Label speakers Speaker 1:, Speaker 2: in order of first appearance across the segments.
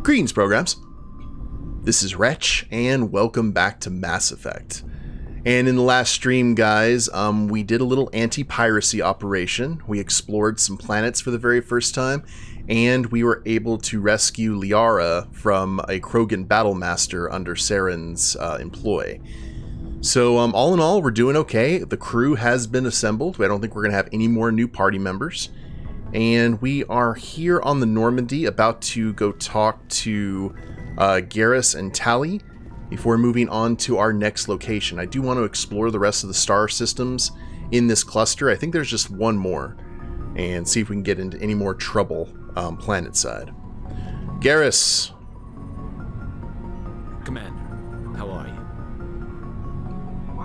Speaker 1: Greetings, programs. This is Wretch, and welcome back to Mass Effect. And in the last stream, guys, we did a little anti-piracy operation. We explored some planets for the very first time, and we were able to rescue Liara from a Krogan battlemaster under Saren's employ. So all in all, we're doing okay. The crew has been assembled. I don't think we're going to have any more new party members. And we are here on the Normandy, about to go talk to Garrus and Tali before moving on to our next location. I do want to explore the rest of the star systems in this cluster. I think there's just one more, and see if we can get into any more trouble planet side. Garrus.
Speaker 2: Commander, how are you?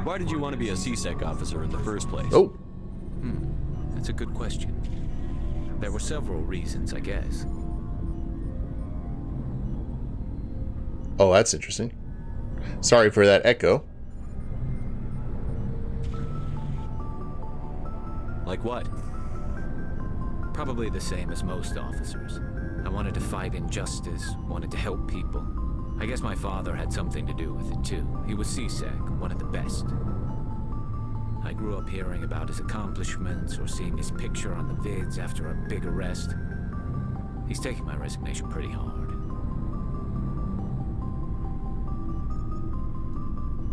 Speaker 2: Why did you want to be a C-Sec officer in the first place?
Speaker 1: Oh.
Speaker 2: That's a good question. There were several reasons, I guess.
Speaker 1: Oh, that's interesting. Sorry for that echo.
Speaker 2: Like what? Probably the same as most officers. I wanted to fight injustice, wanted to help people. I guess my father had something to do with it too. He was C-Sec, one of the best. I grew up hearing about his accomplishments or seeing his picture on the vids after a big arrest. He's taking my resignation pretty hard.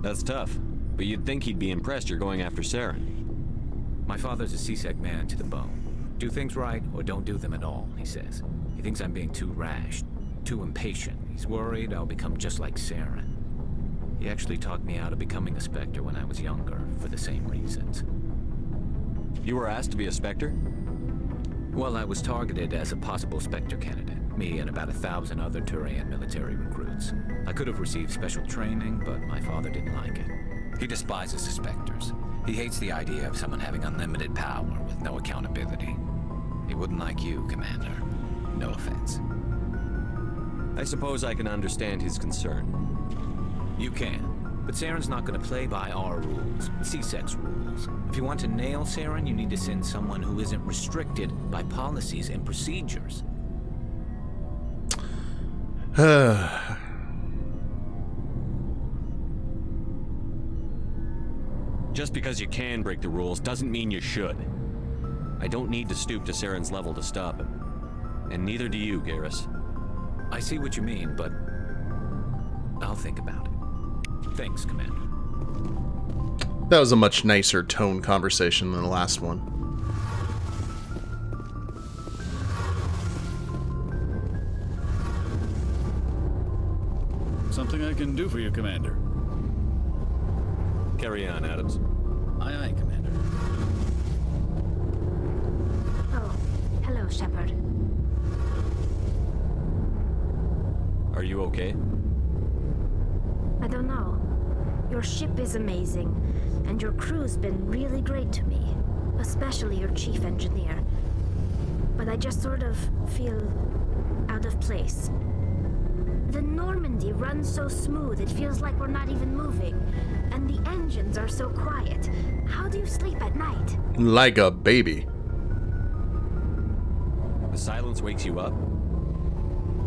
Speaker 3: That's tough, but you'd think he'd be impressed you're going after Saren.
Speaker 2: My father's a C-Sec man to the bone. Do things right or don't do them at all, he says. He thinks I'm being too rash, too impatient. He's worried I'll become just like Saren. He actually talked me out of becoming a Spectre when I was younger, for the same reasons.
Speaker 3: You were asked to be a Spectre?
Speaker 2: Well, I was targeted as a possible Spectre candidate. Me and about 1,000 other Turian military recruits. I could have received special training, but my father didn't like it. He despises the Spectres. He hates the idea of someone having unlimited power with no accountability. He wouldn't like you, Commander. No offense.
Speaker 3: I suppose I can understand his concern.
Speaker 2: You can, but Saren's not going to play by our rules, C-Sec's rules. If you want to nail Saren, you need to send someone who isn't restricted by policies and procedures.
Speaker 3: Just because you can break the rules doesn't mean you should. I don't need to stoop to Saren's level to stop him. And neither do you, Garrus.
Speaker 2: I see what you mean, but I'll think about it. Thanks, Commander.
Speaker 1: That was a much nicer tone conversation than the last one.
Speaker 4: Something I can do for you, Commander.
Speaker 3: Carry on, Adams.
Speaker 4: Aye, aye, Commander.
Speaker 5: Oh, hello, Shepard.
Speaker 3: Are you okay?
Speaker 5: I don't know. Your ship is amazing, and your crew's been really great to me, especially your chief engineer. But I just sort of feel out of place. The Normandy runs so smooth, it feels like we're not even moving. And the engines are so quiet. How do you sleep at night?
Speaker 1: Like a baby.
Speaker 3: The silence wakes you up?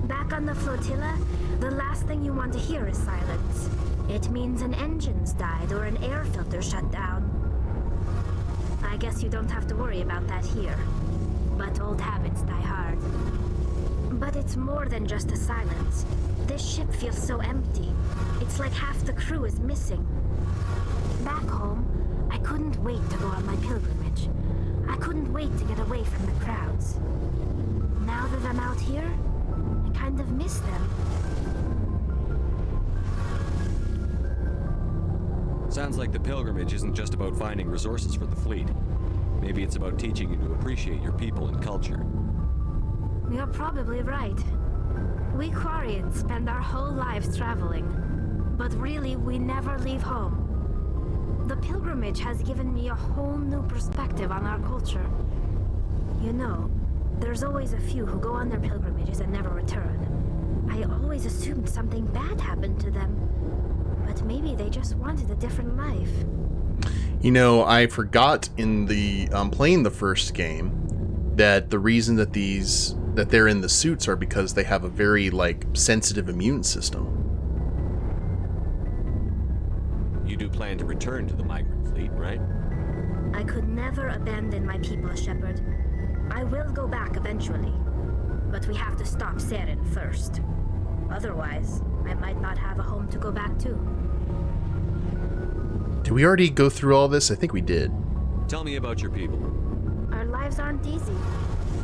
Speaker 5: Back on the flotilla, the last thing you want to hear is silence. It means an engine's died or an air filter shut down. I guess you don't have to worry about that here. But old habits die hard. But it's more than just the silence. This ship feels so empty. It's like half the crew is missing. Back home, I couldn't wait to go on my pilgrimage. I couldn't wait to get away from the crowds. Now that I'm out here, I kind of miss them.
Speaker 3: Sounds like the pilgrimage isn't just about finding resources for the fleet. Maybe it's about teaching you to appreciate your people and culture.
Speaker 5: You're probably right. We Quarians spend our whole lives traveling, but really we never leave home. The pilgrimage has given me a whole new perspective on our culture. You know, there's always a few who go on their pilgrimages and never return. I always assumed something bad happened to them, but maybe they just wanted a different life.
Speaker 1: You know, I forgot in the playing the first game that the reason that these that they're in the suits are because they have a very, like, sensitive immune system.
Speaker 3: You do plan to return to the migrant fleet, right?
Speaker 5: I could never abandon my people, Shepard. I will go back eventually. But we have to stop Saren first. Otherwise, I might not have a home to go back to.
Speaker 1: Did we already go through all this? I think we did.
Speaker 3: Tell me about your people.
Speaker 5: Our lives aren't easy.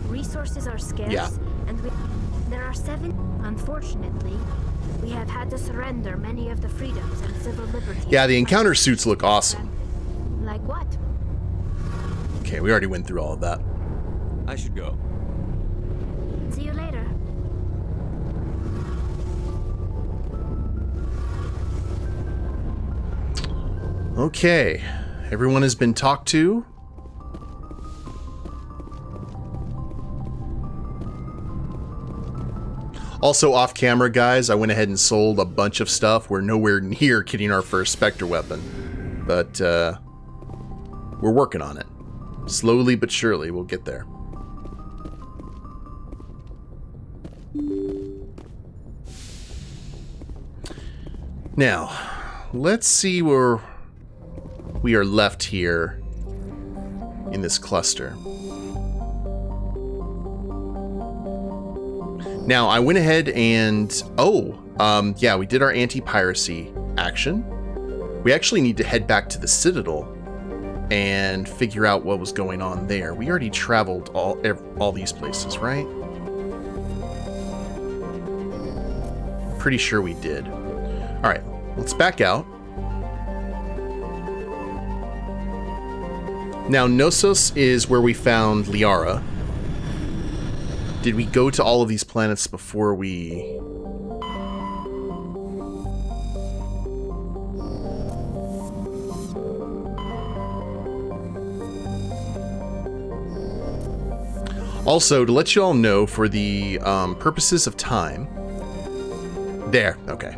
Speaker 5: Resources are scarce,
Speaker 1: Yeah.
Speaker 5: and there are 7. Unfortunately, we have had to surrender many of the freedoms and civil liberties.
Speaker 1: Yeah, the encounter suits look awesome.
Speaker 5: Like what?
Speaker 1: Okay, we already went through all of that.
Speaker 3: I should go.
Speaker 5: See you later.
Speaker 1: Okay, everyone has been talked to. Also, off camera, guys, I went ahead and sold a bunch of stuff. We're nowhere near getting our first Spectre weapon. But, we're working on it. Slowly but surely, we'll get there. Now, let's see where we are left here in this cluster. Now, I went ahead and... yeah, we did our anti-piracy action. We actually need to head back to the Citadel and figure out what was going on there. We already traveled all these places, right? Pretty sure we did. Alright, let's back out. Now, Knossos is where we found Liara. Did we go to all of these planets before we... Also, to let you all know, for the purposes of time... There, okay.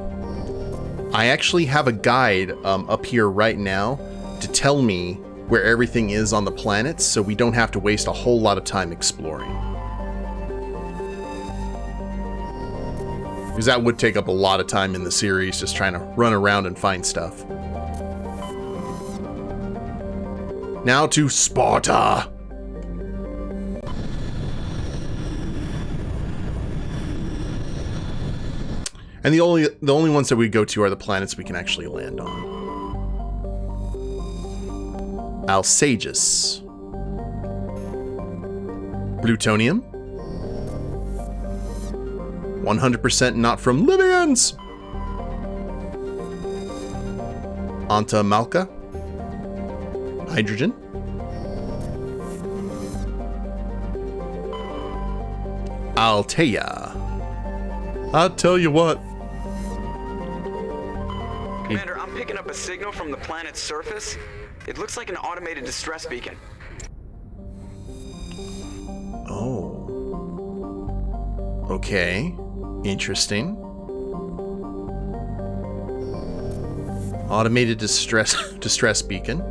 Speaker 1: I actually have a guide up here right now to tell me where everything is on the planets, so we don't have to waste a whole lot of time exploring. Because that would take up a lot of time in the series, just trying to run around and find stuff. Now to Sparta! And the only ones that we go to are the planets we can actually land on. Alsages. Plutonium. 100% not from Libyans. Anta Malka. Hydrogen. Altea. I'll tell you what.
Speaker 6: Commander, I'm picking up a signal from the planet's surface. It looks like an automated distress beacon.
Speaker 1: Oh. Okay. Interesting. Automated distress beacon.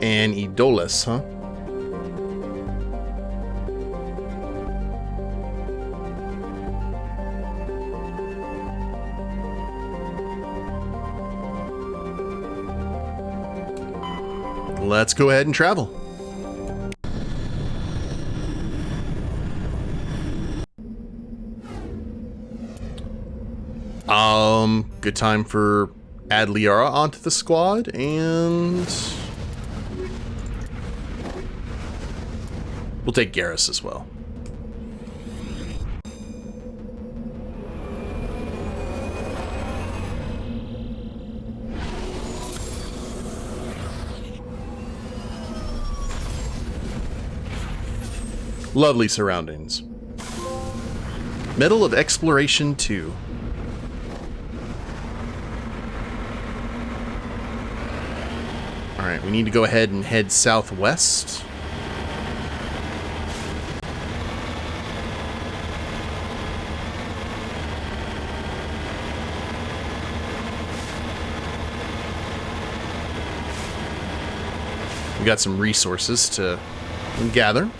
Speaker 1: And Edolus, huh? Let's go ahead and travel. Good time for add Liara onto the squad, and we'll take Garrus as well. Lovely surroundings. Medal of Exploration 2. Alright, we need to go ahead and head southwest. We got some resources to gather.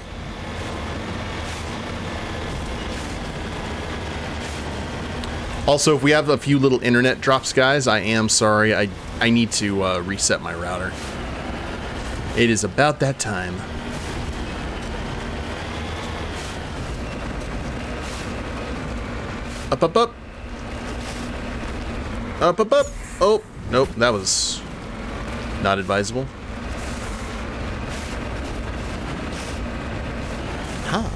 Speaker 1: Also, if we have a few little internet drops, guys, I am sorry. I need to reset my router. It is about that time. Up, up, up. Up, up, up. Oh, nope, that was not advisable. Huh.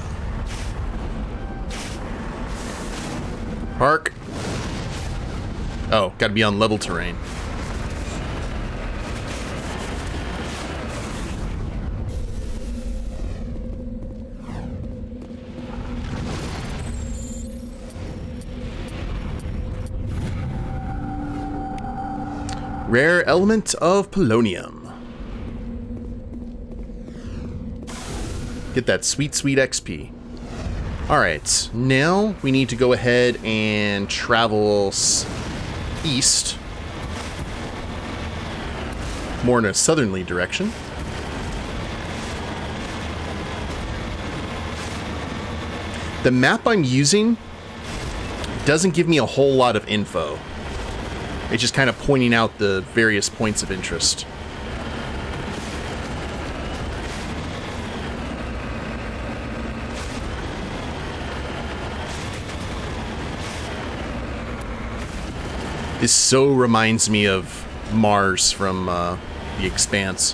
Speaker 1: Park. Oh, gotta be on level terrain. Rare element of polonium. Get that sweet, sweet XP. Alright, now we need to go ahead and travel east. More in a southerly direction. The map I'm using doesn't give me a whole lot of info. It's just kind of pointing out the various points of interest. This so reminds me of Mars from The Expanse.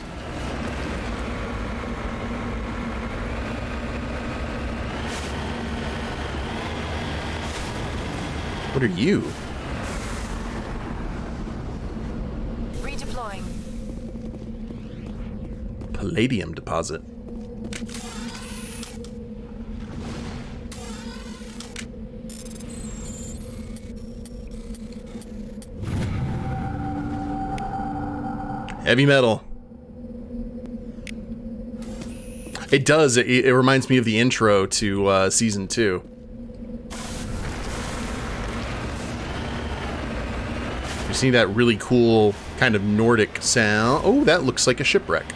Speaker 1: What are you?
Speaker 7: Redeploying.
Speaker 1: Palladium deposit. Heavy metal. It does. It reminds me of the intro to Season 2. You see that really cool kind of Nordic sound? Oh, that looks like a shipwreck.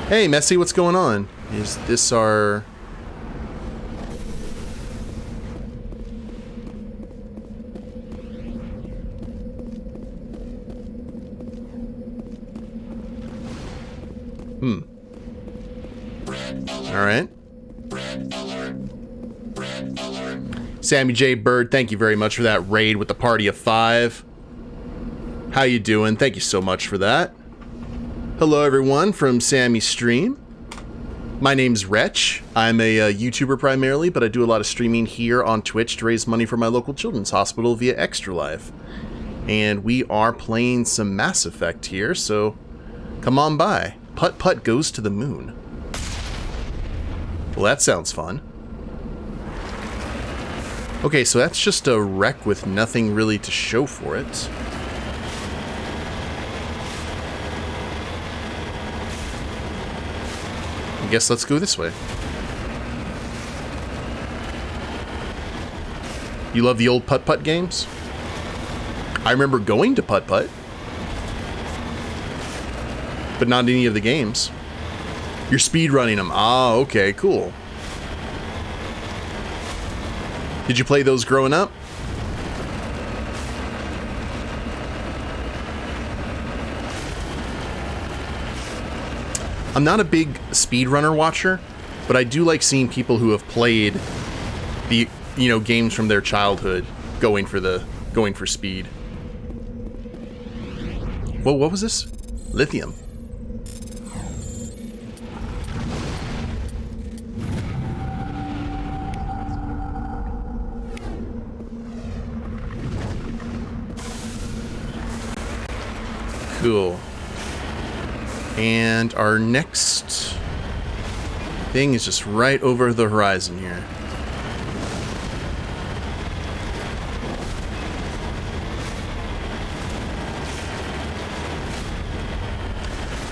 Speaker 1: Hey, Messy, what's going on? Is this our... Alright. Sammy J. Bird, thank you very much for that raid with the party of 5. How you doing? Thank you so much for that. Hello everyone from Sammy's stream. My name's Wretch. I'm a YouTuber primarily, but I do a lot of streaming here on Twitch to raise money for my local children's hospital via Extra Life. And we are playing some Mass Effect here, so come on by. Putt Putt goes to the moon. Well, that sounds fun. Okay, so that's just a wreck with nothing really to show for it. I guess let's go this way. You love the old Putt Putt games? I remember going to Putt Putt, but not any of the games. You're speedrunning them. Ah, okay, cool. Did you play those growing up? I'm not a big speedrunner watcher, but I do like seeing people who have played the, games from their childhood going for speed. Whoa, what was this? Lithium. Cool. And our next thing is just right over the horizon here.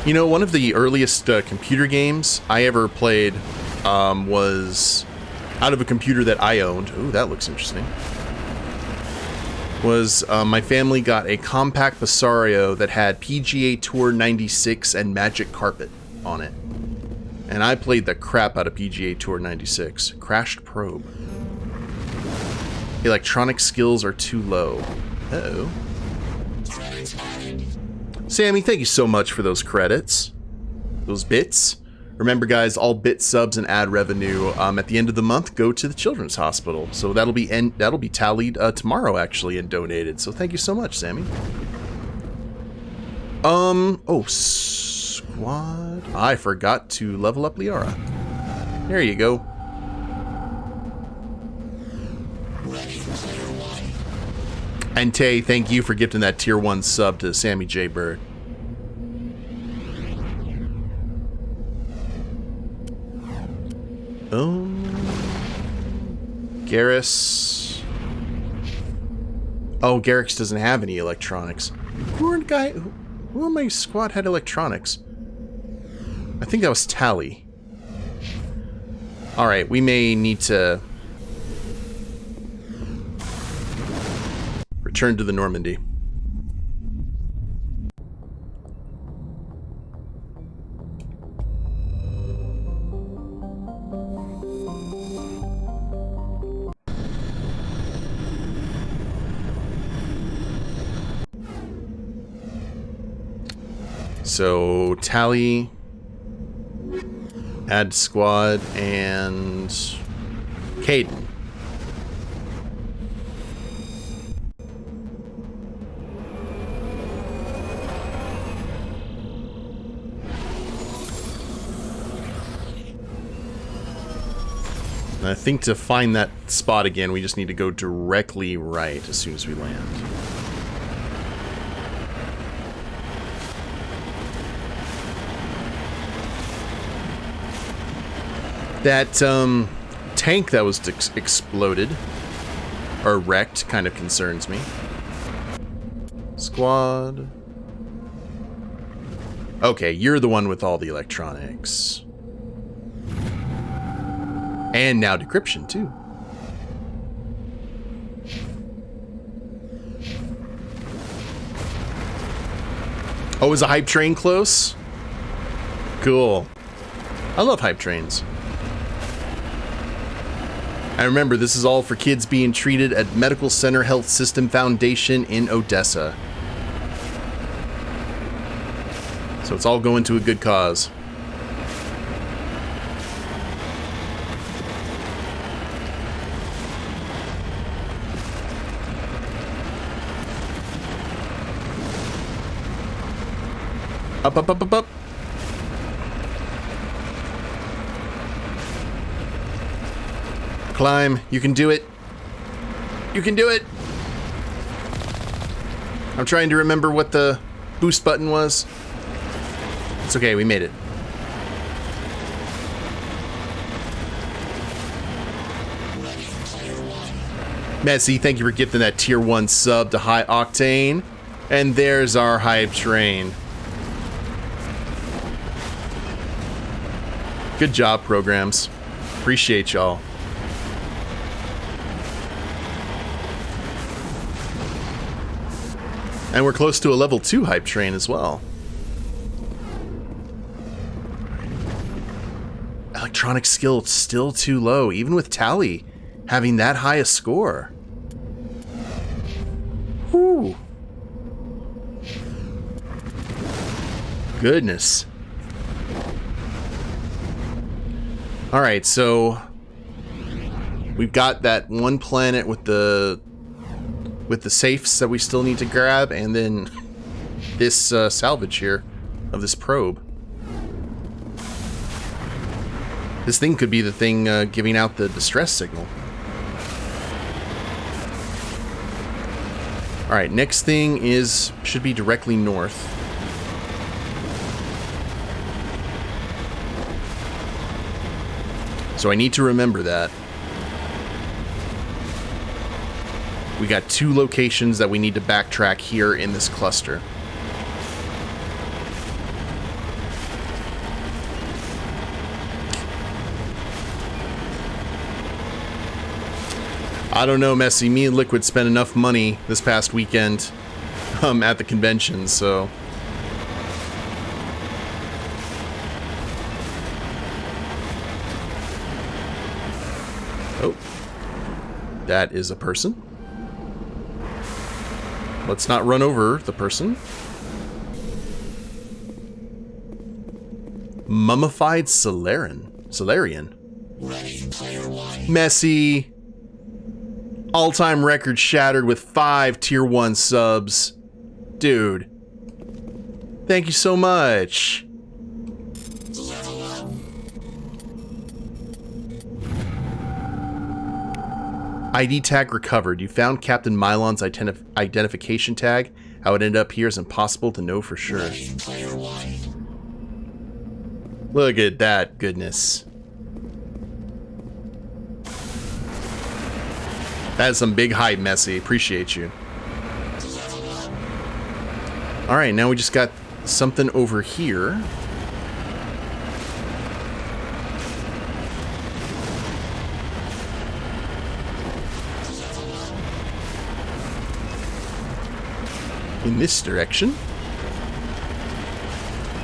Speaker 1: You know, one of the earliest computer games I ever played was out of a computer that I owned. Ooh, that looks interesting. Was my family got a compact Basario that had PGA Tour 96 and Magic Carpet on it. And I played the crap out of PGA Tour 96. Crashed probe. Electronic skills are too low. Uh-oh. Sammy, thank you so much for those credits. Those bits. Remember, guys, all bit subs and ad revenue at the end of the month go to the Children's Hospital. So that'll be tallied tomorrow, actually, and donated. So thank you so much, Sammy. Oh, squad. I forgot to level up Liara. There you go. And Tay, thank you for gifting that tier 1 sub to Sammy J. Bird. Garrus. Oh, Garrus doesn't have any electronics. Who in my squad had electronics? I think that was Tally. Alright, we may need to return to the Normandy. So, Tally, add squad, and Caden. And I think to find that spot again, we just need to go directly right as soon as we land. That tank that was exploded or wrecked kind of concerns me. Squad. Okay, you're the one with all the electronics. And now decryption too. Oh, is a hype train close? Cool. I love hype trains. And remember, this is all for kids being treated at Medical Center Health System Foundation in Odessa. So it's all going to a good cause. Up, up, up, up, up. Climb. You can do it. You can do it. I'm trying to remember what the boost button was. It's okay, we made it. Messi, thank you for gifting that tier 1 sub to High Octane. And there's our hype train. Good job, programs. Appreciate y'all. And we're close to a level 2 hype train as well. Electronic skill still too low, even with Tally having that high a score. Whew. Goodness. Alright, so we've got that one planet with the safes that we still need to grab, and then this salvage here of this probe. This thing could be the thing giving out the distress signal. Alright, next thing should be directly north. So I need to remember that. We got 2 locations that we need to backtrack here in this cluster. I don't know, Messy. Me and Liquid spent enough money this past weekend at the convention, so... Oh. That is a person. Let's not run over the person. Mummified Solarian. Messy. All-time record shattered with 5 tier 1 subs. Dude. Thank you so much. ID tag recovered. You found Captain Mylon's identification tag. How it ended up here is impossible to know for sure. Look at that goodness. That is some big hype, Messy. Appreciate you. Alright, now we just got something over here. In this direction.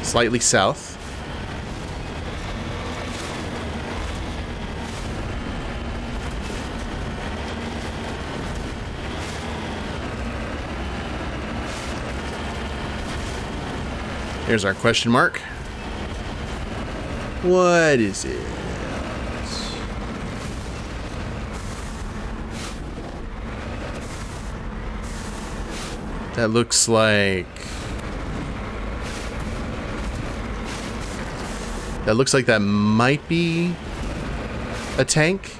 Speaker 1: Slightly south. Here's our question mark. What is it? That looks like... That looks like that might be a tank.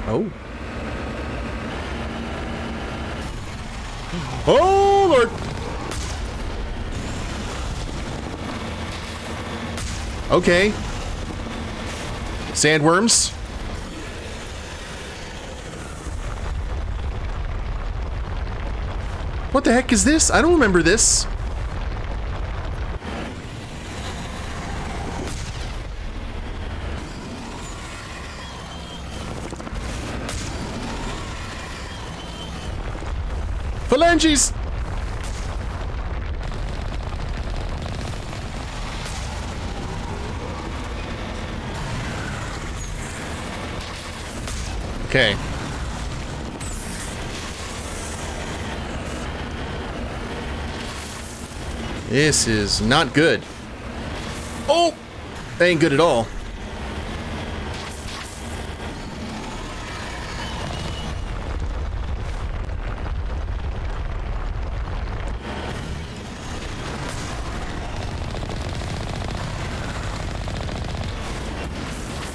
Speaker 1: Oh. Oh, Lord. Okay. Sandworms. What the heck is this? I don't remember this. Phalanges! Okay. This is not good. Oh! That ain't good at all.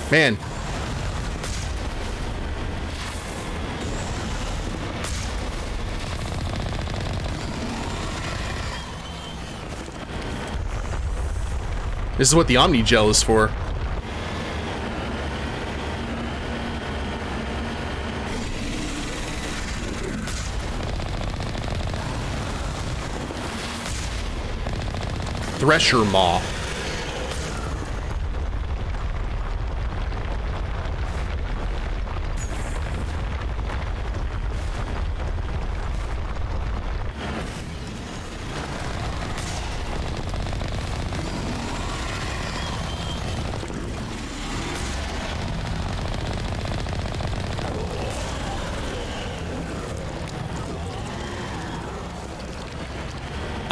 Speaker 1: Man. This is what the Omni Gel is for. Thresher Maw.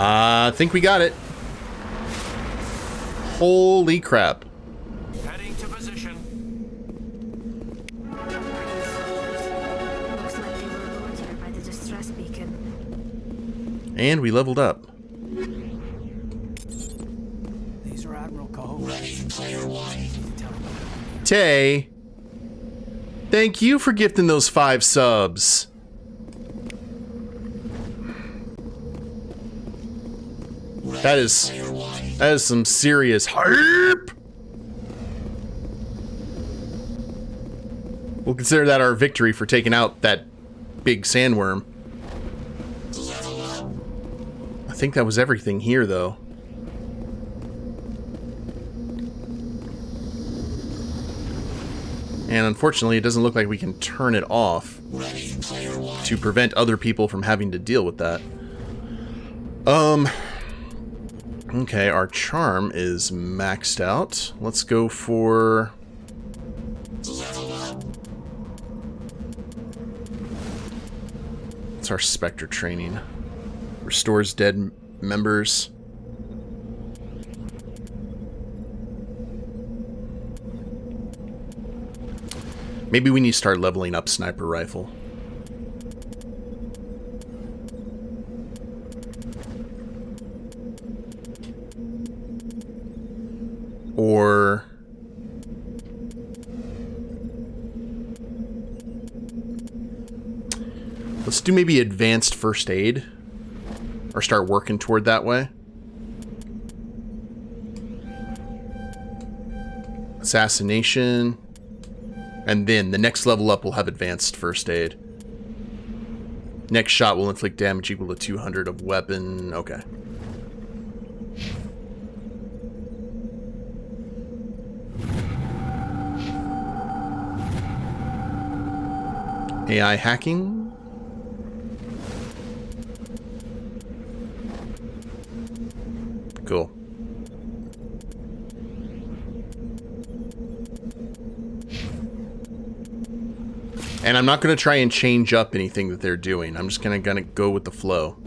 Speaker 1: I think we got it. Holy crap.
Speaker 3: Heading to position.
Speaker 5: Looks like they were lured here by the distress beacon.
Speaker 1: And we leveled up.
Speaker 7: These are Admiral Coho.
Speaker 1: Tay, thank you for gifting those 5 subs. That is some serious hype. We'll consider that our victory for taking out that big sandworm. I think that was everything here, though. And unfortunately, it doesn't look like we can turn it off to prevent other people from having to deal with that. Okay, our charm is maxed out. Let's go for... It's our Spectre training. Restores dead members. Maybe we need to start leveling up Sniper Rifle. Or... let's do maybe Advanced First Aid. Or start working toward that way. Assassination. And then the next level up will have Advanced First Aid. Next shot will inflict damage equal to 200 of weapon. Okay. AI hacking. Cool. And I'm not going to try and change up anything that they're doing. I'm just going to go with the flow.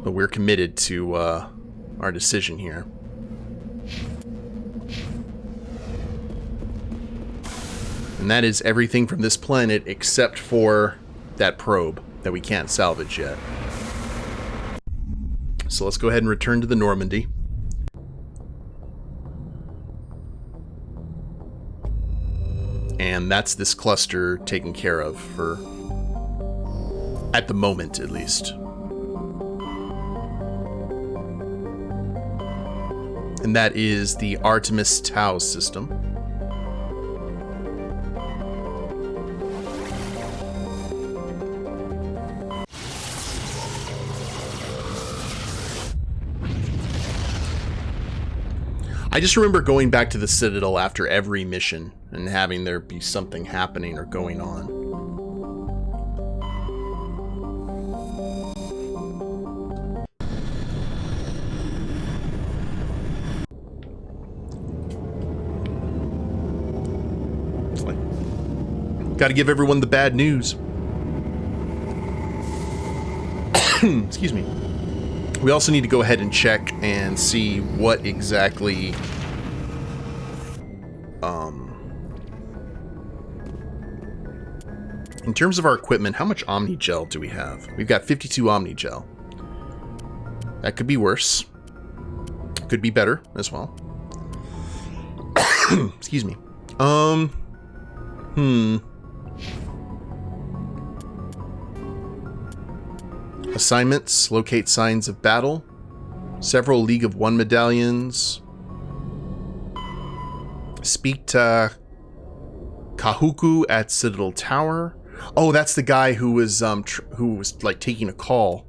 Speaker 1: But we're committed to our decision here. And that is everything from this planet except for that probe that we can't salvage yet. So let's go ahead and return to the Normandy. And that's this cluster taken care of for... at the moment, at least. And that is the Artemis Tau system. I just remember going back to the Citadel after every mission and having there be something happening or going on. Got to give everyone the bad news. Excuse me. We also need to go ahead and check and see what exactly in terms of our equipment, how much Omni Gel do we have? We've got 52 Omni Gel. That could be worse. Could be better as well. Excuse me. Assignments, locate signs of battle, several League of One medallions, speak to Kahuku at Citadel Tower. Oh, that's the guy who was like taking a call.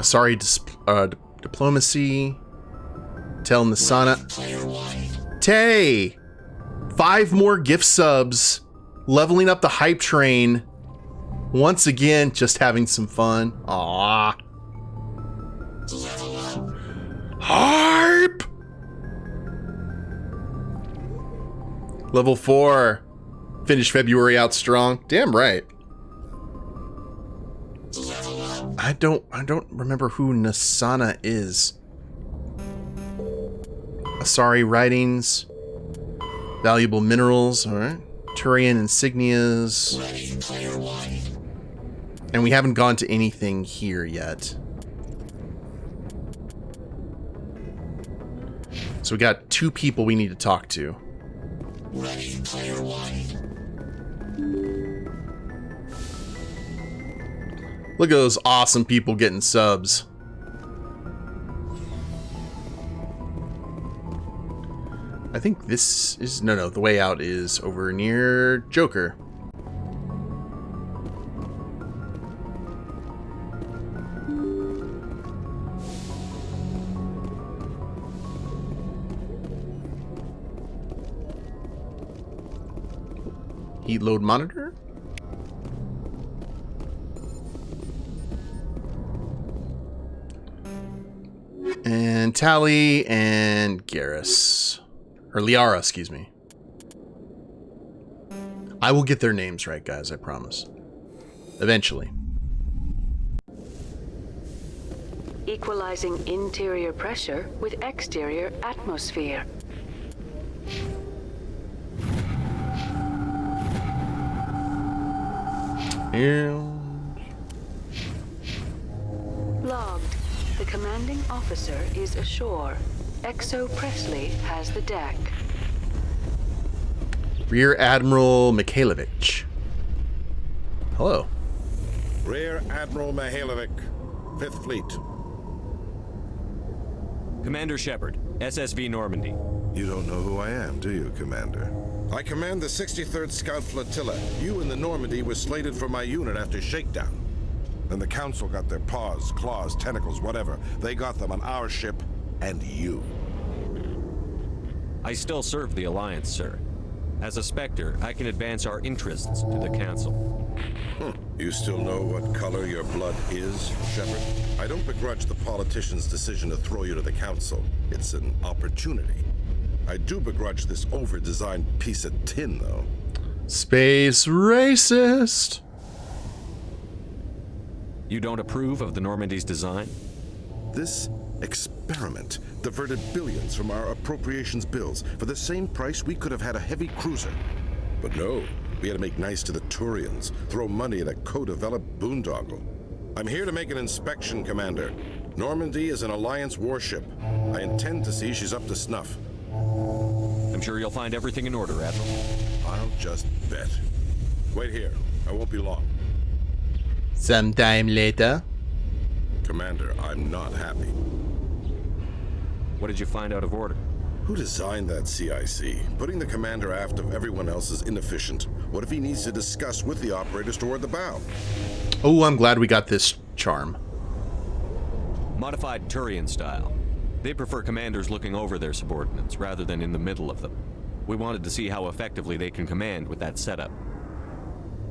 Speaker 1: Sorry, diplomacy. Tell Nasana. Tay! 5 more gift subs. Leveling up the hype train. Once again, just having some fun. Aww. Hype! Level 4. Finished February out strong. Damn right. I don't remember who Nasana is. Asari writings. Valuable minerals. Alright. Turian insignias. And we haven't gone to anything here yet. So we got 2 people we need to talk to. Look at those awesome people getting subs. I think this is... No, the way out is over near Joker. Heat load monitor. And Tally and Garrus. Or Liara, excuse me. I will get their names right, guys, I promise. Eventually.
Speaker 8: Equalizing interior pressure with exterior atmosphere.
Speaker 1: And
Speaker 8: Logged. The commanding officer is ashore. Exo Presley has the deck.
Speaker 1: Rear Admiral Mikhailovich. Hello.
Speaker 9: Rear Admiral Mihailovic, 5th Fleet.
Speaker 3: Commander Shepard, SSV Normandy.
Speaker 9: You don't know who I am, do you, Commander? I command the 63rd Scout Flotilla. You and the Normandy were slated for my unit after shakedown. Then the Council got their paws, claws, tentacles, whatever. They got them on our ship, and you.
Speaker 3: I still serve the Alliance, sir. As a Spectre, I can advance our interests to the Council.
Speaker 9: You still know what color your blood is, Shepard? I don't begrudge the politician's decision to throw you to the Council. It's an opportunity. I do begrudge this over-designed piece of tin, though.
Speaker 1: Space racist.
Speaker 3: You don't approve of the Normandy's design?
Speaker 9: This experiment diverted billions from our appropriations bills. For the same price, we could have had a heavy cruiser. But no, we had to make nice to the Turians, throw money at a co-developed boondoggle. I'm here to make an inspection, Commander. Normandy is an Alliance warship. I intend to see she's up to snuff.
Speaker 3: I'm sure you'll find everything in order, Admiral.
Speaker 9: I'll just bet. Wait here. I won't be long.
Speaker 1: Sometime later.
Speaker 9: Commander, I'm not happy.
Speaker 3: What did you find out of order?
Speaker 9: Who designed that CIC? Putting the commander aft of everyone else is inefficient. What if he needs to discuss with the operators toward the bow?
Speaker 1: Oh, I'm glad we got this charm.
Speaker 3: Modified Turian style. They prefer commanders looking over their subordinates rather than in the middle of them. We wanted to see how effectively they can command with that setup.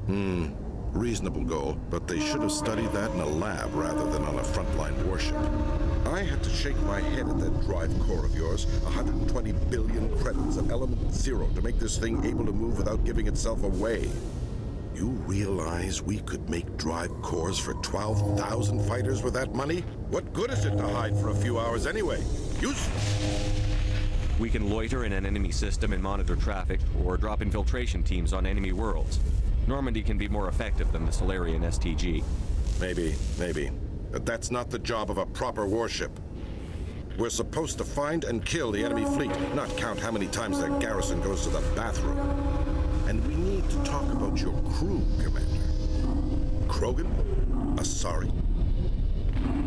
Speaker 9: Reasonable goal, but they should have studied that in a lab rather than on a frontline warship. I had to shake my head at that drive core of yours. 120 billion credits of element 0 to make this thing able to move without giving itself away. You realize we could make drive cores for 12,000 fighters with that money? What good is it to hide for a few hours anyway?
Speaker 3: We can loiter in an enemy system and monitor traffic, or drop infiltration teams on enemy worlds. Normandy can be more effective than the Solarian STG.
Speaker 9: Maybe. But that's not the job of a proper warship. We're supposed to find and kill the enemy fleet, not count how many times their garrison goes to the bathroom. And we need to talk about your crew, Commander. Krogan? Asari?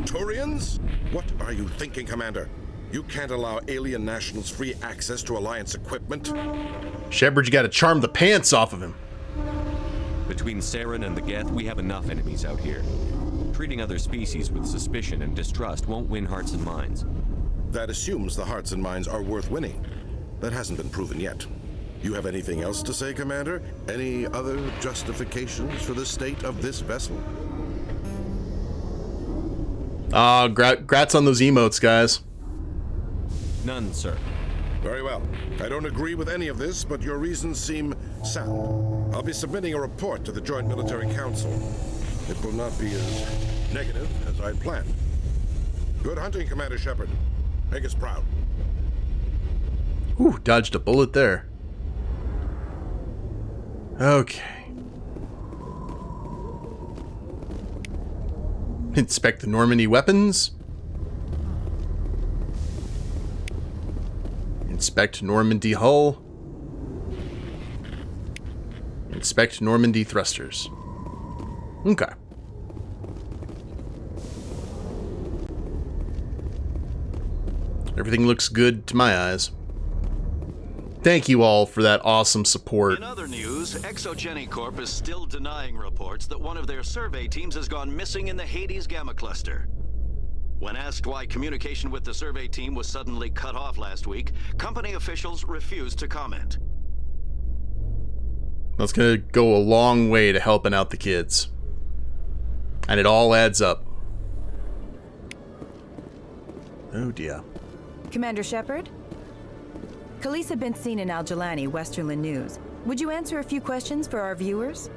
Speaker 9: Turians? What are you thinking, Commander? You can't allow alien nationals free access to Alliance equipment?
Speaker 1: Shepard, you gotta charm the pants off of him.
Speaker 3: Between Saren and the Geth, we have enough enemies out here. Treating other species with suspicion and distrust won't win hearts and minds.
Speaker 9: That assumes the hearts and minds are worth winning. That hasn't been proven yet. You have anything else to say, Commander? Any other justifications for the state of this vessel?
Speaker 1: Grats on those emotes, guys.
Speaker 3: None, sir.
Speaker 9: Very well. I don't agree with any of this, but your reasons seem sound. I'll be submitting a report to the Joint Military Council. It will not be as negative as I'd planned. Good hunting, Commander Shepard. Make us proud.
Speaker 1: Ooh, dodged a bullet there. Okay. Inspect the Normandy weapons. Inspect Normandy hull. Inspect Normandy thrusters. Okay. Everything looks good to my eyes. Thank you all for that awesome support.
Speaker 10: In other news, Exogeny Corp is still denying reports that one of their survey teams has gone missing in the Hades Gamma Cluster. When asked why communication with the survey team was suddenly cut off last week, company officials refused to comment.
Speaker 1: That's gonna go a long way to helping out the kids. And it all adds up. Oh dear.
Speaker 11: Commander Shepard? Khaleesa been seen in Al-Jalani, Westerland News. Would you answer a few questions for our viewers?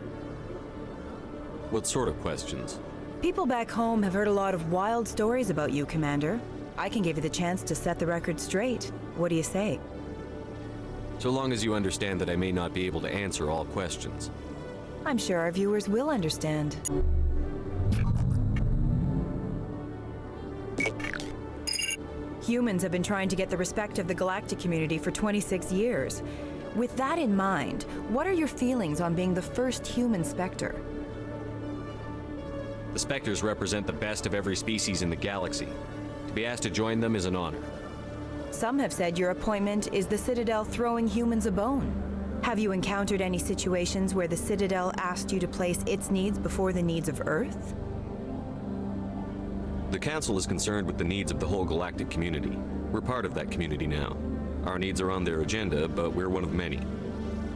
Speaker 3: What sort of questions?
Speaker 11: People back home have heard a lot of wild stories about you, Commander. I can give you the chance to set the record straight. What do you say?
Speaker 3: So long as you understand that I may not be able to answer all questions.
Speaker 11: I'm sure our viewers will understand. Humans have been trying to get the respect of the galactic community for 26 years. With that in mind, what are your feelings on being the first human Spectre?
Speaker 3: The Spectres represent the best of every species in the galaxy. To be asked to join them is an honor.
Speaker 11: Some have said your appointment is the Citadel throwing humans a bone. Have you encountered any situations where the Citadel asked you to place its needs before the needs of Earth?
Speaker 3: The Council is concerned with the needs of the whole galactic community. We're part of that community now. Our needs are on their agenda, but we're one of many.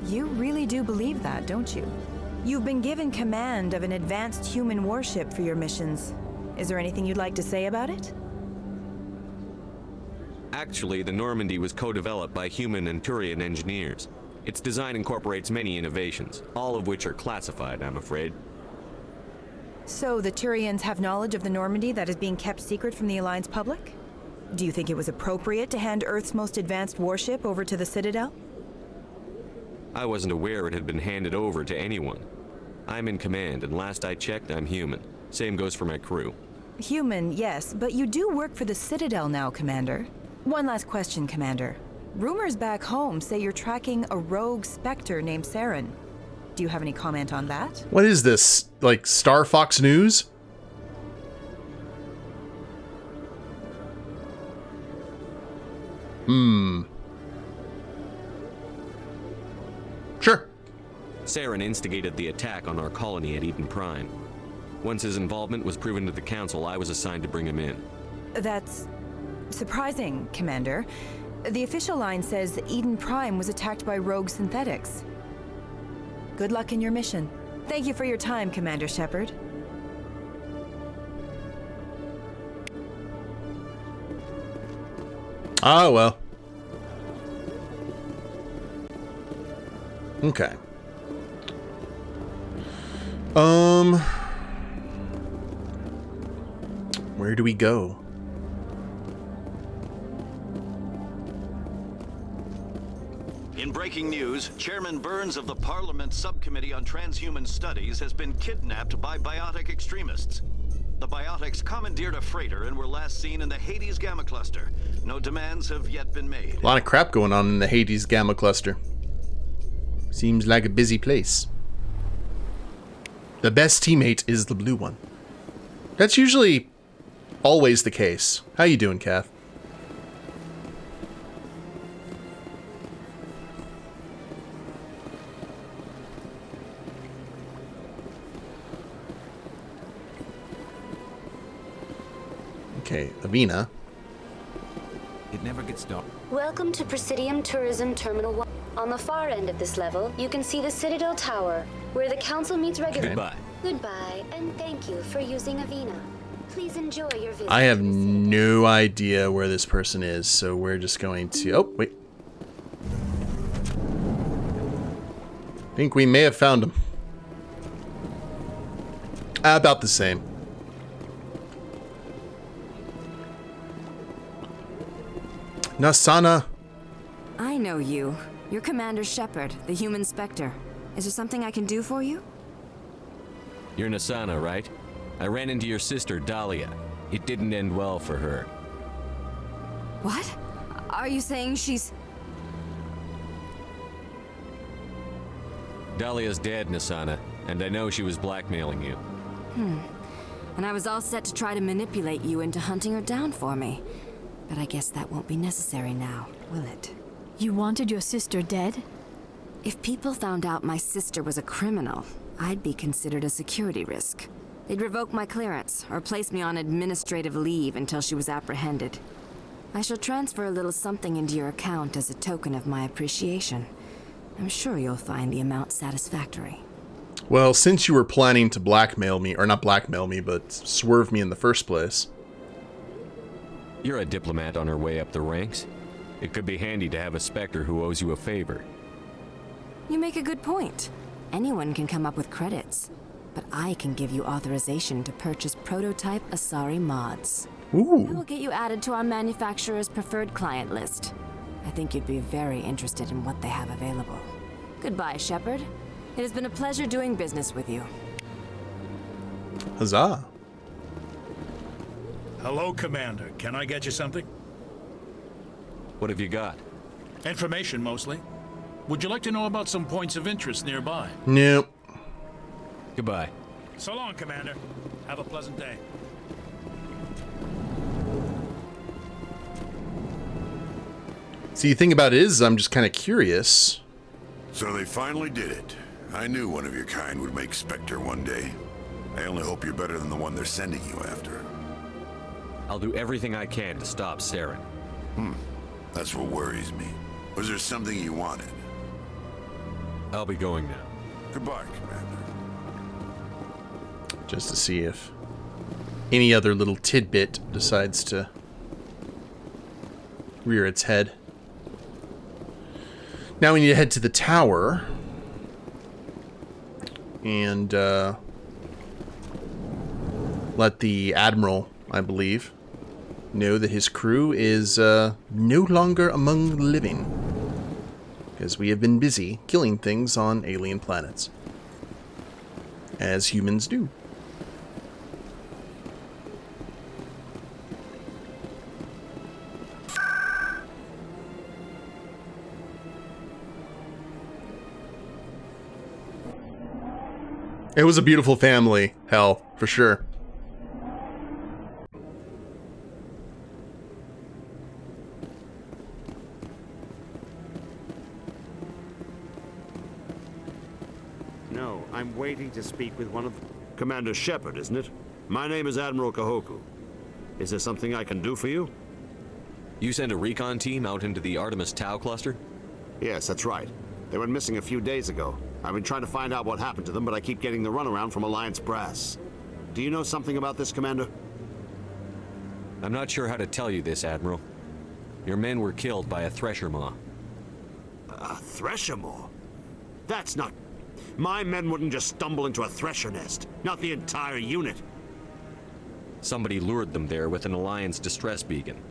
Speaker 11: You really do believe that, don't you? You've been given command of an advanced human warship for your missions. Is there anything you'd like to say about it?
Speaker 3: Actually, the Normandy was co-developed by human and Turian engineers. Its design incorporates many innovations, all of which are classified, I'm afraid.
Speaker 11: So the Turians have knowledge of the Normandy that is being kept secret from the Alliance public? Do you think it was appropriate to hand Earth's most advanced warship over to the Citadel?
Speaker 3: I wasn't aware it had been handed over to anyone. I'm in command, and last I checked, I'm human. Same goes for my crew.
Speaker 11: Human, yes, but you do work for the Citadel now, Commander. One last question, Commander. Rumors back home say you're tracking a rogue Spectre named Saren. Do you have any comment on that?
Speaker 1: What is this? Like Star Fox News? Sure.
Speaker 3: Saren instigated the attack on our colony at Eden Prime. Once his involvement was proven to the Council, I was assigned to bring him in.
Speaker 11: That's surprising, Commander. The official line says that Eden Prime was attacked by rogue synthetics. Good luck in your mission. Thank you for your time, Commander Shepard.
Speaker 1: Ah, well. Okay. Where do we go?
Speaker 10: In breaking news, Chairman Burns of the Parliament Subcommittee on Transhuman Studies has been kidnapped by biotic extremists. The biotics commandeered a freighter and were last seen in the Hades Gamma Cluster. No demands have yet been made.
Speaker 1: A lot of crap going on in the Hades Gamma Cluster. Seems like a busy place. The best teammate is the blue one. That's usually always the case. How you doing, Kath? Okay, Avina.
Speaker 2: It never gets dark.
Speaker 5: Welcome to Presidium Tourism Terminal 1. On the far end of this level, you can see the Citadel Tower, where the Council meets regularly.
Speaker 3: Goodbye.
Speaker 5: Goodbye, and thank you for using Avina. Please enjoy your visit.
Speaker 1: I have no idea where this person is, so we're just going to... Oh, wait. I think we may have found him. About the same. Nasana.
Speaker 12: I know you. You're Commander Shepard, the human Spectre. Is there something I can do for you?
Speaker 3: You're Nasana, right? I ran into your sister, Dahlia. It didn't end well for her.
Speaker 12: What? Are you saying she's...
Speaker 3: Dahlia's dead, Nasana, and I know she was blackmailing you.
Speaker 12: And I was all set to try to manipulate you into hunting her down for me. But I guess that won't be necessary now, will it?
Speaker 13: You wanted your sister dead?
Speaker 12: If people found out my sister was a criminal, I'd be considered a security risk. They'd revoke my clearance, or place me on administrative leave until she was apprehended. I shall transfer a little something into your account as a token of my appreciation. I'm sure you'll find the amount satisfactory.
Speaker 1: Well, since you were planning to blackmail me, or not blackmail me, but swerve me in the first place.
Speaker 3: You're a diplomat on her way up the ranks. It could be handy to have a Spectre who owes you a favor.
Speaker 12: You make a good point. Anyone can come up with credits, but I can give you authorization to purchase prototype Asari mods.
Speaker 1: Ooh.
Speaker 12: I will get you added to our manufacturer's preferred client list. I think you'd be very interested in what they have available. Goodbye, Shepard. It has been a pleasure doing business with you.
Speaker 1: Huzzah.
Speaker 14: Hello, Commander. Can I get you something?
Speaker 3: What have you got?
Speaker 14: Information, mostly. Would you like to know about some points of interest nearby?
Speaker 1: Nope.
Speaker 3: Goodbye.
Speaker 14: So long, Commander. Have a pleasant day.
Speaker 1: See, the thing about it is, I'm just kind of curious.
Speaker 15: So they finally did it. I knew one of your kind would make Spectre one day. I only hope you're better than the one they're sending you after.
Speaker 3: I'll do everything I can to stop Saren.
Speaker 15: That's what worries me. Was there something you wanted?
Speaker 3: I'll be going now.
Speaker 15: Goodbye, Commander.
Speaker 1: Just to see if any other little tidbit decides to rear its head. Now we need to head to the tower and let the Admiral, I believe, know that his crew is no longer among the living, because we have been busy killing things on alien planets, as humans do. It was a beautiful family, hell, for sure.
Speaker 16: No, I'm waiting to speak with one of... Commander Shepard, isn't it? My name is Admiral Kahoku. Is there something I can do for you?
Speaker 3: You sent a recon team out into the Artemis Tau cluster?
Speaker 16: Yes, that's right. They went missing a few days ago. I've been trying to find out what happened to them, but I keep getting the runaround from Alliance brass. Do you know something about this, Commander?
Speaker 3: I'm not sure how to tell you this, Admiral. Your men were killed by a Thresher maw.
Speaker 16: A Thresher maw? That's not... My men wouldn't just stumble into a Thresher nest. Not the entire unit.
Speaker 3: Somebody lured them there with an Alliance distress beacon.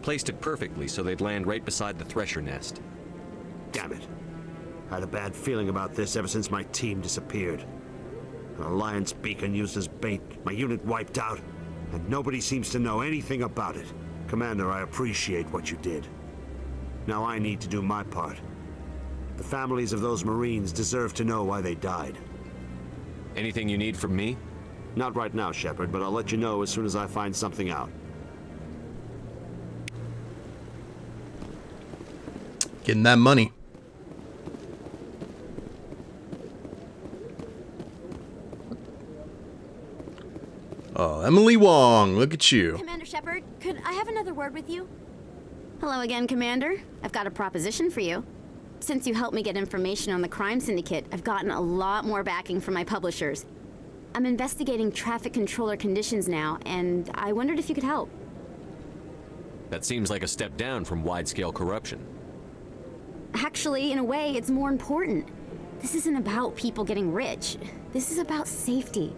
Speaker 3: Placed it perfectly so they'd land right beside the Thresher nest.
Speaker 16: Damn it. I had a bad feeling about this ever since my team disappeared. An Alliance beacon used as bait, my unit wiped out, and nobody seems to know anything about it. Commander, I appreciate what you did. Now I need to do my part. The families of those Marines deserve to know why they died.
Speaker 3: Anything you need from me?
Speaker 16: Not right now, Shepard, but I'll let you know as soon as I find something out.
Speaker 1: Getting that money. Oh, Emily Wong, look at you.
Speaker 17: Commander Shepard, could I have another word with you? Hello again, Commander. I've got a proposition for you. Since you helped me get information on the crime syndicate, I've gotten a lot more backing from my publishers. I'm investigating traffic controller conditions now, and I wondered if you could help.
Speaker 3: That seems like a step down from wide-scale corruption.
Speaker 17: Actually, in a way, it's more important. This isn't about people getting rich. This is about safety.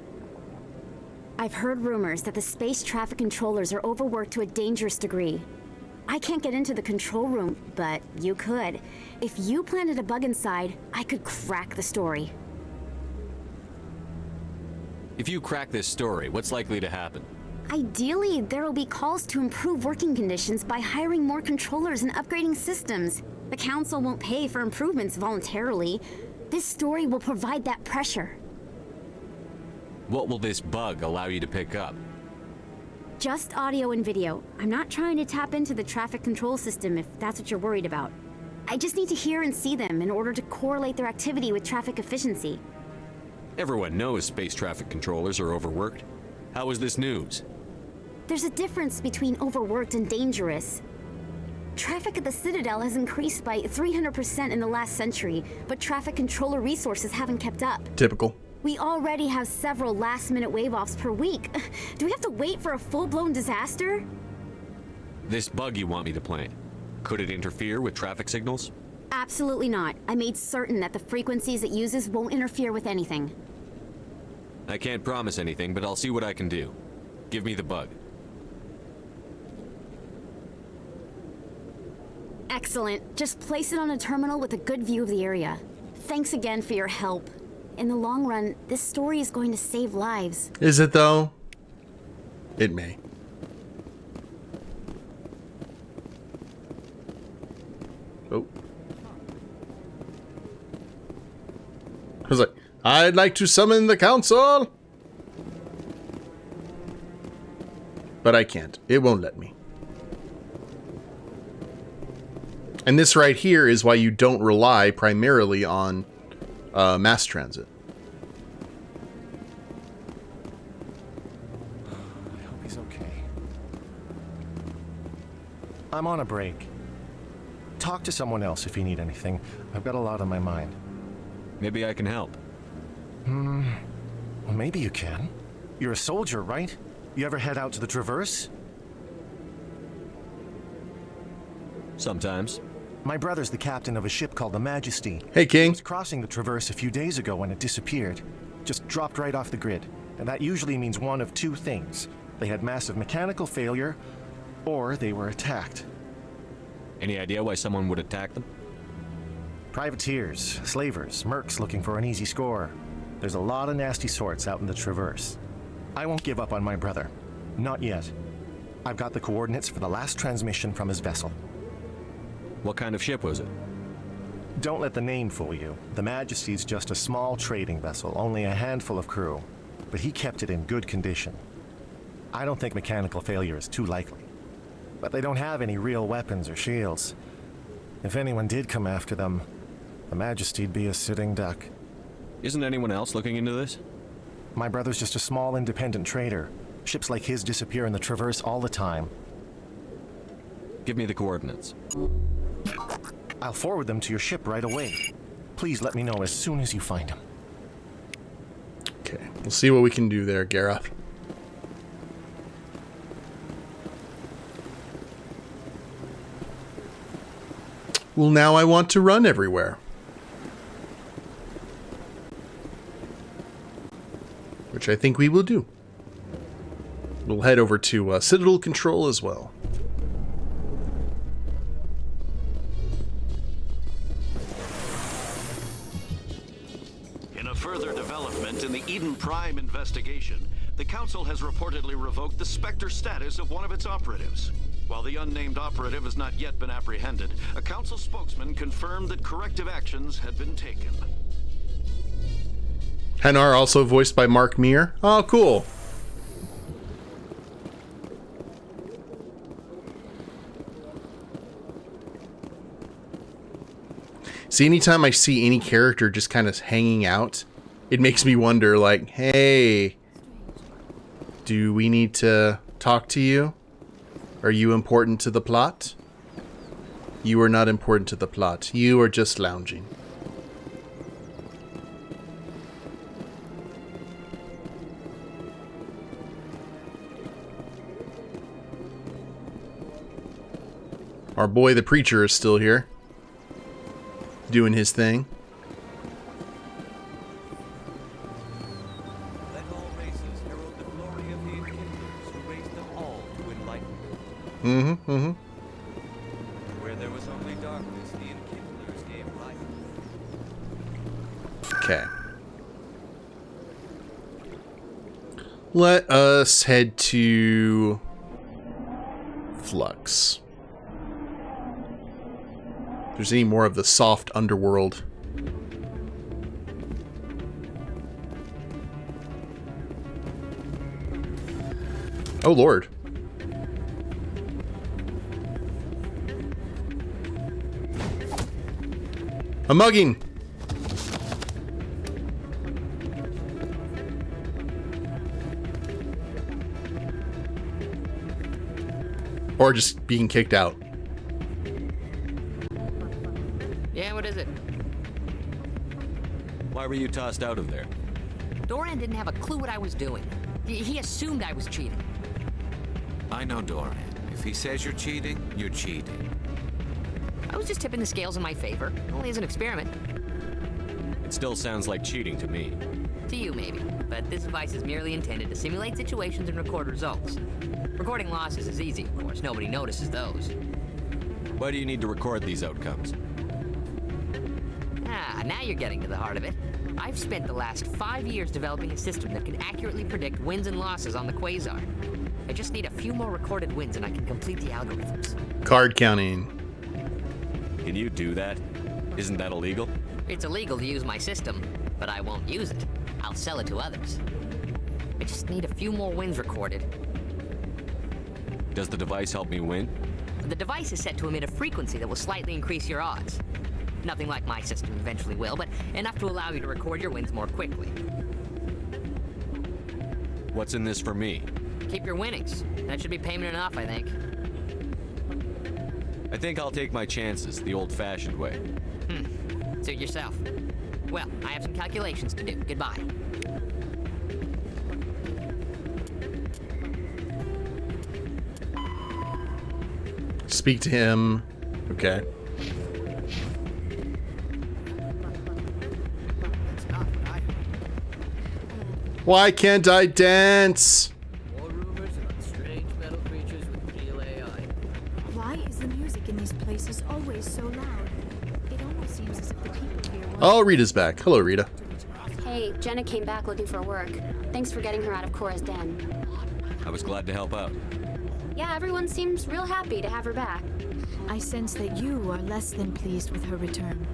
Speaker 17: I've heard rumors that the space traffic controllers are overworked to a dangerous degree. I can't get into the control room, but you could. If you planted a bug inside, I could crack the story.
Speaker 3: If you crack this story, what's likely to happen?
Speaker 17: Ideally, there will be calls to improve working conditions by hiring more controllers and upgrading systems. The Council won't pay for improvements voluntarily. This story will provide that pressure.
Speaker 3: What will this bug allow you to pick up?
Speaker 17: Just audio and video. I'm not trying to tap into the traffic control system if that's what you're worried about. I just need to hear and see them in order to correlate their activity with traffic efficiency.
Speaker 3: Everyone knows space traffic controllers are overworked. How is this news?
Speaker 17: There's a difference between overworked and dangerous. Traffic at the Citadel has increased by 300% in the last century, but traffic controller resources haven't kept up.
Speaker 1: Typical.
Speaker 17: We already have several last-minute wave-offs per week. Do we have to wait for a full-blown disaster?
Speaker 3: This bug you want me to plant, could it interfere with traffic signals?
Speaker 17: Absolutely not. I made certain that the frequencies it uses won't interfere with anything.
Speaker 3: I can't promise anything, but I'll see what I can do. Give me the bug.
Speaker 17: Excellent. Just place it on a terminal with a good view of the area. Thanks again for your help. In the long run, this story is going to save lives.
Speaker 1: Is it though? It may. Oh. I was like, I'd like to summon the council. But I can't. It won't let me. And this right here is why you don't rely primarily on mass transit.
Speaker 18: I hope he's okay. I'm on a break. Talk to someone else if you need anything. I've got a lot on my mind.
Speaker 3: Maybe I can help.
Speaker 18: Well, maybe you can. You're a soldier, right? You ever head out to the Traverse?
Speaker 3: Sometimes.
Speaker 18: My brother's the captain of a ship called the Majesty.
Speaker 1: Hey, King.
Speaker 18: He was crossing the Traverse a few days ago when it disappeared. Just dropped right off the grid. And that usually means one of two things. They had massive mechanical failure, or they were attacked.
Speaker 3: Any idea why someone would attack them?
Speaker 18: Privateers, slavers, mercs looking for an easy score. There's a lot of nasty sorts out in the Traverse. I won't give up on my brother. Not yet. I've got the coordinates for the last transmission from his vessel.
Speaker 3: What kind of ship was it?
Speaker 18: Don't let the name fool you. The Majesty's just a small trading vessel, only a handful of crew. But he kept it in good condition. I don't think mechanical failure is too likely. But they don't have any real weapons or shields. If anyone did come after them, the Majesty'd be a sitting duck.
Speaker 3: Isn't anyone else looking into this?
Speaker 18: My brother's just a small independent trader. Ships like his disappear in the Traverse all the time.
Speaker 3: Give me the coordinates.
Speaker 18: I'll forward them to your ship right away. Please let me know as soon as you find them.
Speaker 1: Okay, we'll see what we can do there, Gareth. Well, now I want to run everywhere. Which I think we will do. We'll head over to Citadel Control as well.
Speaker 10: In a further development in the Eden Prime investigation, the Council has reportedly revoked the Spectre status of one of its operatives. While the unnamed operative has not yet been apprehended, a Council spokesman confirmed that corrective actions had been taken.
Speaker 1: Hanar also voiced by Mark Meir. Oh, cool. See, anytime I see any character just kind of hanging out, it makes me wonder, like, hey, do we need to talk to you? Are you important to the plot? You are not important to the plot. You are just lounging. Our boy the preacher is still here, doing his thing.
Speaker 19: Let all races herald the glory of the Enkindlers who raised them all to enlightenment. Where there was only darkness, the Enkindlers gave light.
Speaker 1: Okay. Let us head to Flux. If there's any more of the soft underworld. Oh, Lord. A mugging! Or just being kicked out.
Speaker 3: Why were you tossed out of there?
Speaker 20: Doran didn't have a clue what I was doing. He assumed I was cheating.
Speaker 2: I know Doran. If he says you're cheating, you're cheating.
Speaker 20: I was just tipping the scales in my favor, only as an experiment.
Speaker 3: It still sounds like cheating to me.
Speaker 20: To you, maybe. But this device is merely intended to simulate situations and record results. Recording losses is easy, of course. Nobody notices those.
Speaker 3: Why do you need to record these outcomes?
Speaker 20: Now you're getting to the heart of it. I've spent the last 5 years developing a system that can accurately predict wins and losses on the Quasar. I just need a few more recorded wins and I can complete the algorithms.
Speaker 1: Card counting.
Speaker 3: Can you do that? Isn't that illegal?
Speaker 20: It's illegal to use my system, but I won't use it. I'll sell it to others. I just need a few more wins recorded.
Speaker 3: Does the device help me win?
Speaker 20: The device is set to emit a frequency that will slightly increase your odds. Nothing like my system eventually will, but enough to allow you to record your wins more quickly.
Speaker 3: What's in this for me?
Speaker 20: Keep your winnings. That should be payment enough, I think.
Speaker 3: I think I'll take my chances the old-fashioned way.
Speaker 20: Suit yourself. Well, I have some calculations to do. Goodbye.
Speaker 1: Speak to him. Okay. Why can't I dance?
Speaker 7: More rumors about strange metal creatures with real AI.
Speaker 13: Why is the music in these places always so loud? It almost seems as if the people here want...
Speaker 1: Oh, Rita's back. Hello, Rita.
Speaker 21: Hey, Jenna came back looking for work. Thanks for getting her out of Cora's den.
Speaker 3: I was glad to help out.
Speaker 21: Yeah, everyone seems real happy to have her back.
Speaker 13: I sense that you are less than pleased with her return.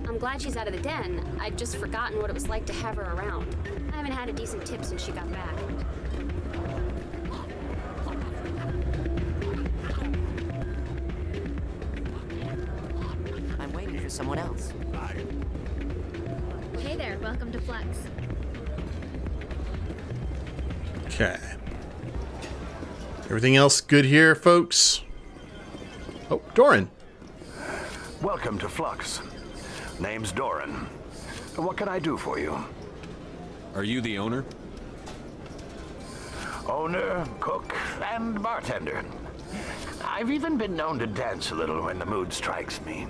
Speaker 21: I'm glad she's out of the den. I'd just forgotten what it was like to have her around. I haven't had a decent tip since she got back.
Speaker 20: I'm waiting for someone else.
Speaker 21: Hey there, welcome to Flux.
Speaker 1: Okay. Everything else good here, folks? Oh, Doran.
Speaker 22: Welcome to Flux. Name's Doran. What can I do for you?
Speaker 3: Are you the owner?
Speaker 22: Owner, cook, and bartender. I've even been known to dance a little when the mood strikes me.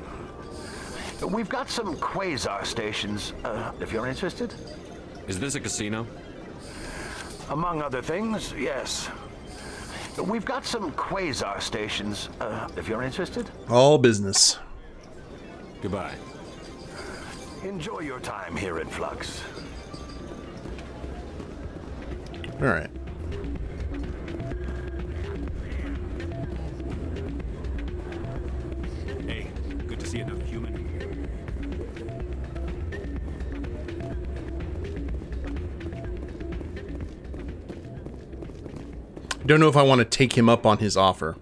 Speaker 22: We've got some quasar stations, if you're interested.
Speaker 3: Is this a casino?
Speaker 22: Among other things, yes. We've got some quasar stations, if you're interested.
Speaker 1: All business.
Speaker 3: Goodbye.
Speaker 22: Enjoy your time here at Flux.
Speaker 1: All right.
Speaker 23: Hey, good to see another human.
Speaker 1: Don't know if I want to take him up on his offer.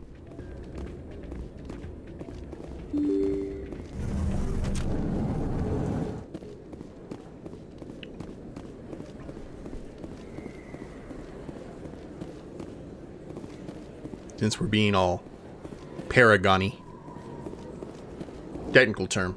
Speaker 1: Since we're being all paragony. Technical term.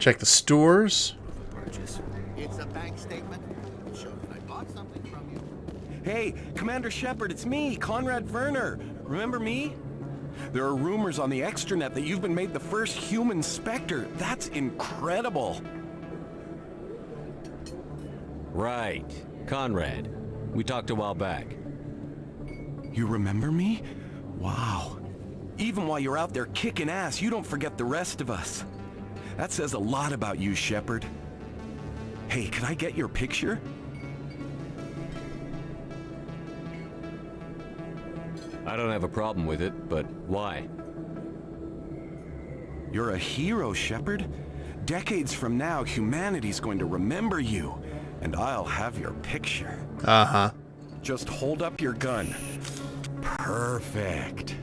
Speaker 1: Check the stores.
Speaker 24: It's a bank statement. Shows that I bought something from you.
Speaker 25: Hey, Commander Shepard, it's me, Conrad Werner. Remember me? There are rumors on the extranet that you've been made the first human Spectre. That's incredible.
Speaker 3: Right. Conrad. We talked a while back.
Speaker 25: You remember me? Wow. Even while you're out there kicking ass, you don't forget the rest of us. That says a lot about you, Shepard. Hey, can I get your picture?
Speaker 3: I don't have a problem with it, but why?
Speaker 25: You're a hero, Shepard. Decades from now, humanity's going to remember you, and I'll have your picture.
Speaker 1: Uh-huh.
Speaker 25: Just hold up your gun. Perfect.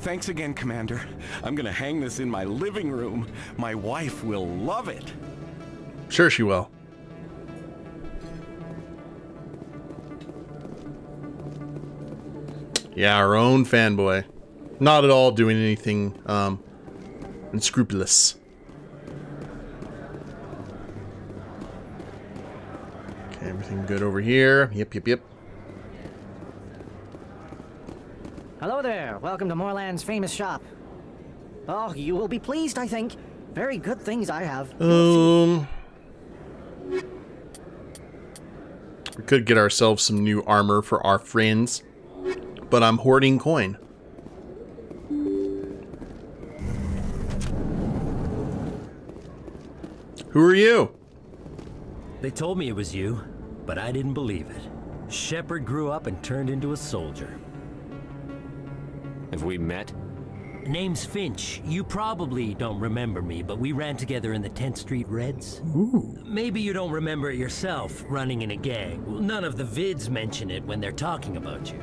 Speaker 25: Thanks again, Commander. I'm gonna hang this in my living room. My wife will love it.
Speaker 1: Sure she will. Yeah, our own fanboy. Not at all doing anything unscrupulous. Okay, everything good over here. Yep.
Speaker 4: Hello there. Welcome to Moorland's famous shop. Oh, you will be pleased, I think. Very good things I have.
Speaker 1: We could get ourselves some new armor for our friends, but I'm hoarding coin. Who are you?
Speaker 6: They told me it was you, but I didn't believe it. Shepard grew up and turned into a soldier.
Speaker 3: Have we met?
Speaker 6: Name's Finch. You probably don't remember me, but we ran together in the 10th Street Reds.
Speaker 1: Ooh.
Speaker 6: Maybe you don't remember it yourself, running in a gang. None of the vids mention it when they're talking about you.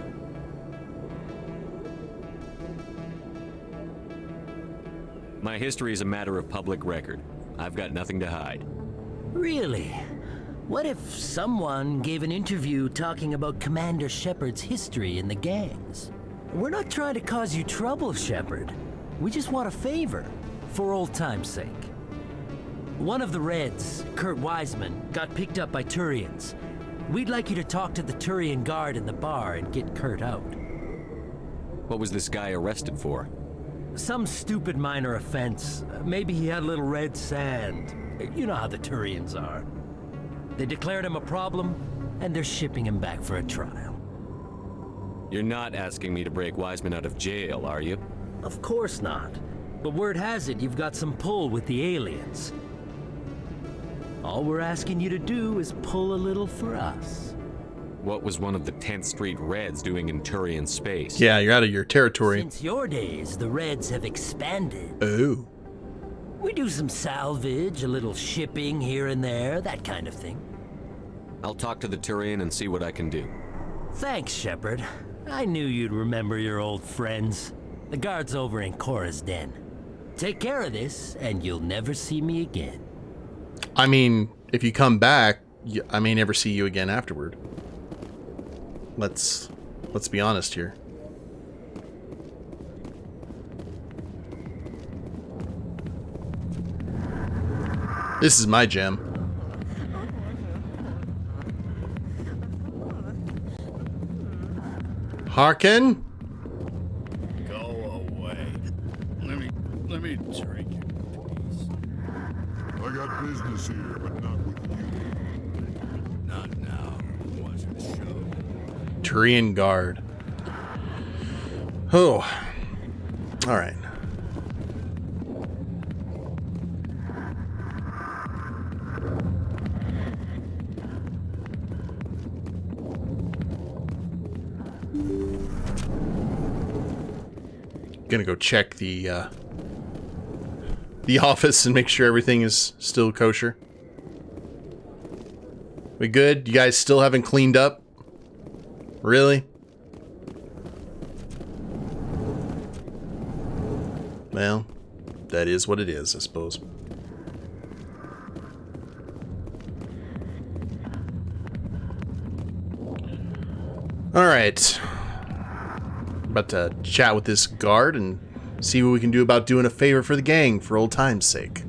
Speaker 3: My history is a matter of public record. I've got nothing to hide.
Speaker 6: Really? What if someone gave an interview talking about Commander Shepard's history in the gangs? We're not trying to cause you trouble, Shepard. We just want a favor, for old time's sake. One of the Reds, Kurt Wiseman, got picked up by Turians. We'd like you to talk to the Turian guard in the bar and get Kurt out.
Speaker 3: What was this guy arrested for?
Speaker 6: Some stupid minor offense. Maybe he had a little red sand. You know how the Turians are. They declared him a problem, and they're shipping him back for a trial.
Speaker 3: You're not asking me to break Wiseman out of jail, are you?
Speaker 6: Of course not. But word has it you've got some pull with the aliens. All we're asking you to do is pull a little for us.
Speaker 3: What was one of the 10th Street Reds doing in Turian space?
Speaker 1: Yeah, you're out of your territory.
Speaker 6: Since your days, the Reds have expanded.
Speaker 1: Oh.
Speaker 6: We do some salvage, a little shipping here and there, that kind of thing.
Speaker 3: I'll talk to the Turian and see what I can do.
Speaker 6: Thanks, Shepard. I knew you'd remember your old friends. The guard's over in Cora's den. Take care of this, and you'll never see me again.
Speaker 1: I mean, if you come back, I may never see you again afterward. Let's be honest here. This is my gem. Harkin?
Speaker 14: Go away. Let me drink your piece.
Speaker 15: I got business here, but not with you.
Speaker 14: Not now. Watch the show.
Speaker 1: Turian guard. Oh. All right. Gonna go check the office and make sure everything is still kosher. We good? You guys still haven't cleaned up? Really? Well, that is what it is, I suppose. Alright. About to chat with this guard and see what we can do about doing a favor for the gang for old time's sake.